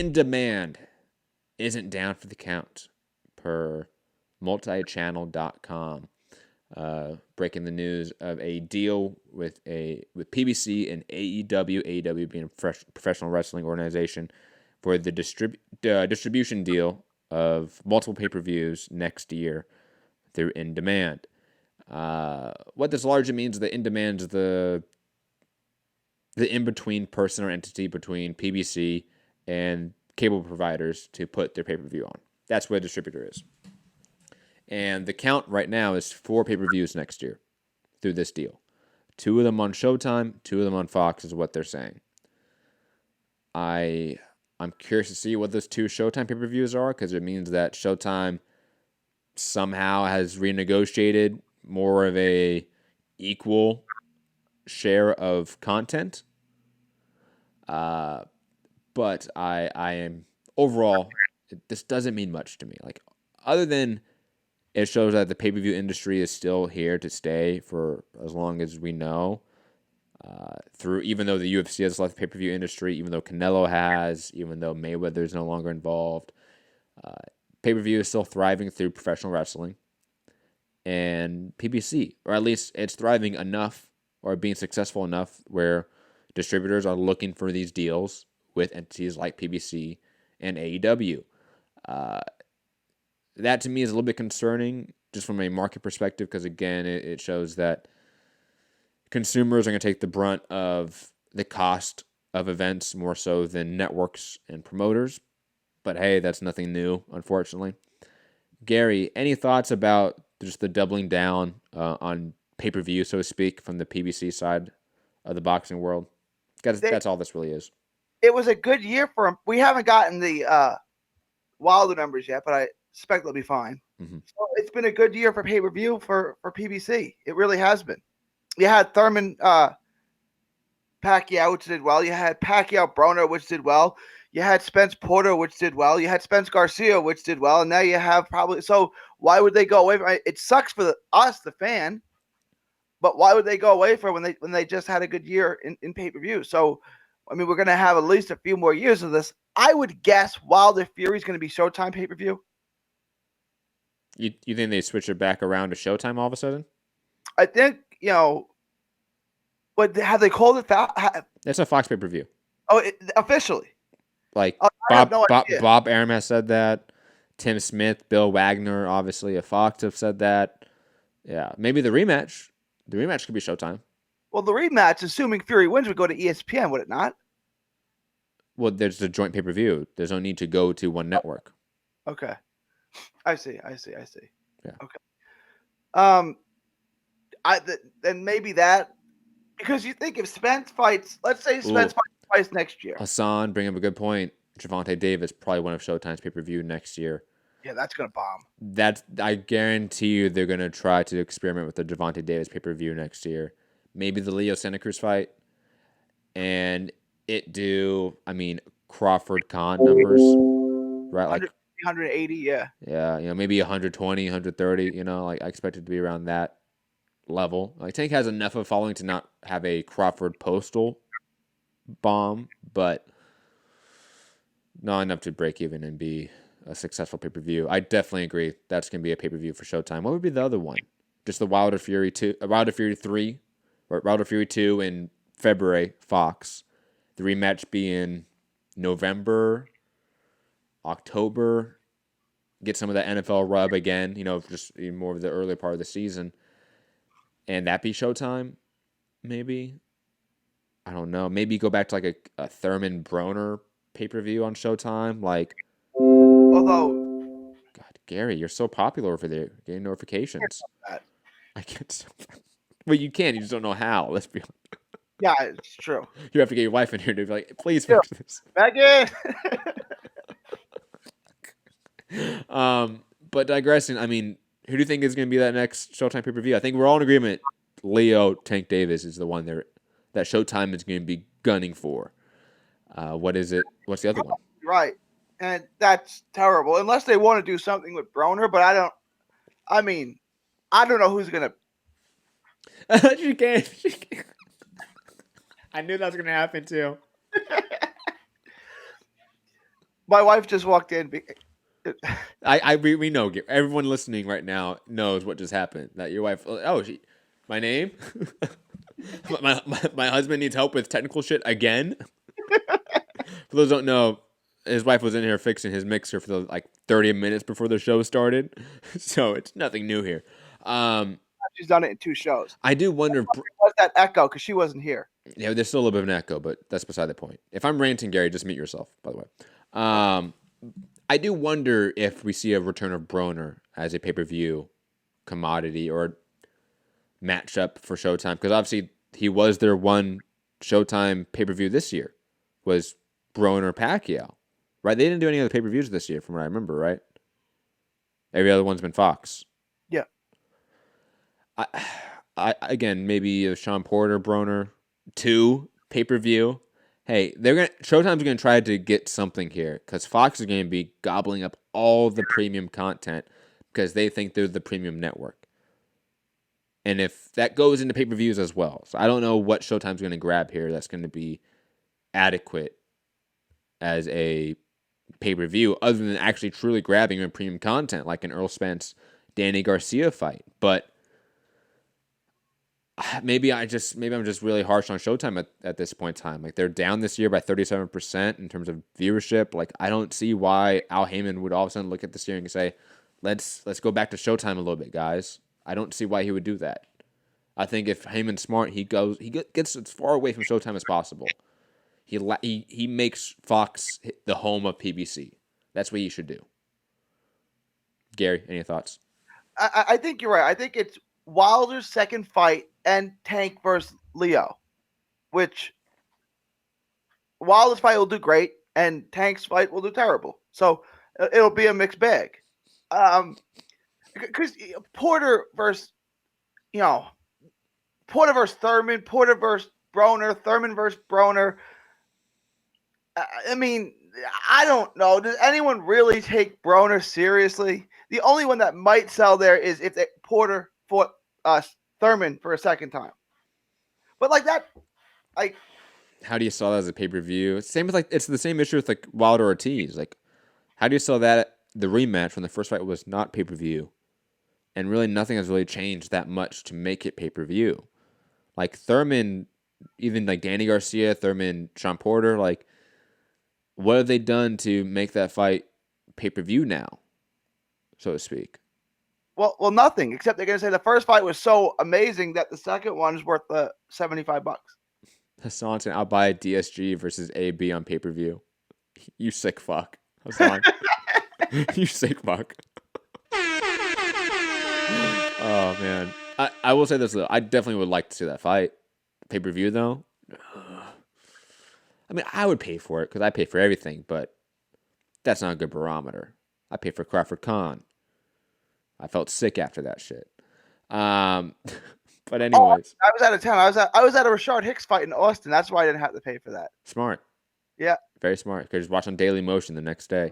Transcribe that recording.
in demand isn't down for the count, per multichannel.com. Breaking the news of a deal with PBC and AEW, AEW being a professional wrestling organization, for the distribution deal of multiple pay-per-views next year through In Demand. What this largely means is that In Demand is the in-between person or entity between PBC and cable providers to put their pay-per-view on. That's what a distributor is. And the count right now is 4 pay-per-views next year through this deal. 2 of them on Showtime, 2 of them on Fox is what they're saying. I'm curious to see what those 2 Showtime pay-per-views are, because it means that Showtime somehow has renegotiated more of a equal share of content. But I am overall, this doesn't mean much to me. Like, other than it shows that the pay-per-view industry is still here to stay for as long as we know. Even though the UFC has left the pay-per-view industry, even though Canelo has, even though Mayweather is no longer involved, pay-per-view is still thriving through professional wrestling and PBC, or at least it's thriving enough or being successful enough where distributors are looking for these deals with entities like PBC and AEW. That to me is a little bit concerning just from a market perspective, because again, it shows that consumers are going to take the brunt of the cost of events more so than networks and promoters. But hey, that's nothing new, unfortunately. Gary, any thoughts about just the doubling down on pay-per-view, so to speak, from the PBC side of the boxing world? That's all this really is. It was a good year for them. We haven't gotten the Wilder numbers yet, but I expect they'll be fine. Mm-hmm. So it's been a good year for pay-per-view for PBC. It really has been. You had Thurman Pacquiao, which did well. You had Pacquiao Broner, which did well. You had Spence Porter, which did well. You had Spence Garcia, which did well. And now you have probably – so why would they go away from it? It sucks for us, the fan, but why would they go away from when they just had a good year in pay-per-view? So, I mean, we're going to have at least a few more years of this. I would guess Wilder Fury is going to be Showtime pay-per-view. You think they switch it back around to Showtime all of a sudden? I think, but have they called it that? It's a Fox pay-per-view. Oh, officially. Like, Bob Arum has said that. Tim Smith, Bill Wagner, obviously, of Fox have said that. Yeah, maybe the rematch. The rematch could be Showtime. Well, the rematch, assuming Fury wins, would go to ESPN, would it not? Well, there's a joint pay-per-view. There's no need to go to one network. Okay. I see. Yeah. Okay. Then maybe that, because you think if Spence fights, let's say Spence fights twice next year. Hassan, bring up a good point. Gervonta Davis, probably one of Showtime's pay-per-view next year. Yeah, that's going to bomb. I guarantee you they're going to try to experiment with the Gervonta Davis pay-per-view next year. Maybe the Leo Santa Cruz fight. And Crawford Khan numbers. Right? 180, yeah. Yeah, maybe 120, 130, I expect it to be around that level. Like, Tank has enough of a following to not have a Crawford postal bomb, but not enough to break even and be a successful pay-per-view. I definitely agree that's going to be a pay-per-view for Showtime. What would be the other one? Just the Wilder Fury 3, or Wilder Fury 2 in February, Fox. The rematch be in November, October. Get some of that NFL rub again, just more of the early part of the season. And that be Showtime, maybe? I don't know. Maybe go back to like a Thurman Broner pay-per-view on Showtime. Like, although, God, Gary, you're so popular over there, getting notifications. I can't. Well, you can. You just don't know how. Let's be honest. Yeah, it's true. You have to get your wife in here to be like, please fix this. Megan. But digressing, who do you think is going to be that next Showtime pay-per-view? I think we're all in agreement. Leo Tank Davis is the one that Showtime is going to be gunning for. What is it? What's the other one? Right. And that's terrible. Unless they want to do something with Broner, but I don't know who's going to. She can't. I knew that was going to happen too. My wife just walked in. We know everyone listening right now knows what just happened. That your wife. Oh, my name. my husband needs help with technical shit again. For those who don't know, his wife was in here fixing his mixer for like 30 minutes before the show started, so it's nothing new here. She's done it in 2 shows. I do wonder. What's that echo? Because she wasn't here. Yeah, there's still a little bit of an echo, but that's beside the point. If I'm ranting, Gary, just mute yourself. By the way, I do wonder if we see a return of Broner as a pay-per-view commodity or matchup for Showtime, because obviously he was their one Showtime pay-per-view this year, was Broner Pacquiao, right? They didn't do any other pay-per-views this year, from what I remember, right? Every other one's been Fox. Yeah. I again, maybe a Sean Porter Broner 2 pay-per-view. Hey, Showtime's gonna try to get something here because Fox is gonna be gobbling up all the premium content because they think they're the premium network. And if that goes into pay-per-views as well. So I don't know what Showtime's gonna grab here that's gonna be adequate as a pay-per-view, other than actually truly grabbing your premium content, like an Earl Spence Danny Garcia fight. But maybe I'm just really harsh on Showtime at this point in time. Like, they're down this year by 37% in terms of viewership. Like, I don't see why Al Heyman would all of a sudden look at this year and say, let's go back to Showtime a little bit, guys. I don't see why he would do that. I think if Heyman's smart, he gets as far away from Showtime as possible. He makes Fox the home of PBC. That's what he should do. Gary, any thoughts? I think you're right. I think it's Wilder's second fight and Tank versus Leo, which Wilder's fight will do great and Tank's fight will do terrible. So it'll be a mixed bag. Because Porter versus Thurman, Porter versus Broner, Thurman versus Broner. I mean, I don't know. Does anyone really take Broner seriously? The only one that might sell there is if Porter fought Thurman for a second time. But like that, like, how do you sell that as a pay-per-view? Same with it's the same issue with like Wilder Ortiz. Like, how do you sell that the rematch when the first fight was not pay-per-view, and really nothing has really changed that much to make it pay-per-view? Like Thurman, even like Danny Garcia, Thurman, Sean Porter, like, what have they done to make that fight pay-per-view now, so to speak? Well, nothing, except they're going to say the first fight was so amazing that the second one is worth the $75. Hassan said, I'll buy DSG versus AB on pay-per-view. You sick fuck. Hassan. You sick fuck. Oh, man. I will say this, though. I definitely would like to see that fight. Pay-per-view, though? I mean, I would pay for it because I pay for everything, but that's not a good barometer. I pay for Crawford Khan. I felt sick after that shit. But anyways. I was out of town. I was at a Rashard Hicks fight in Austin. That's why I didn't have to pay for that. Smart. Yeah. Very smart. Could just watch on Daily Motion the next day.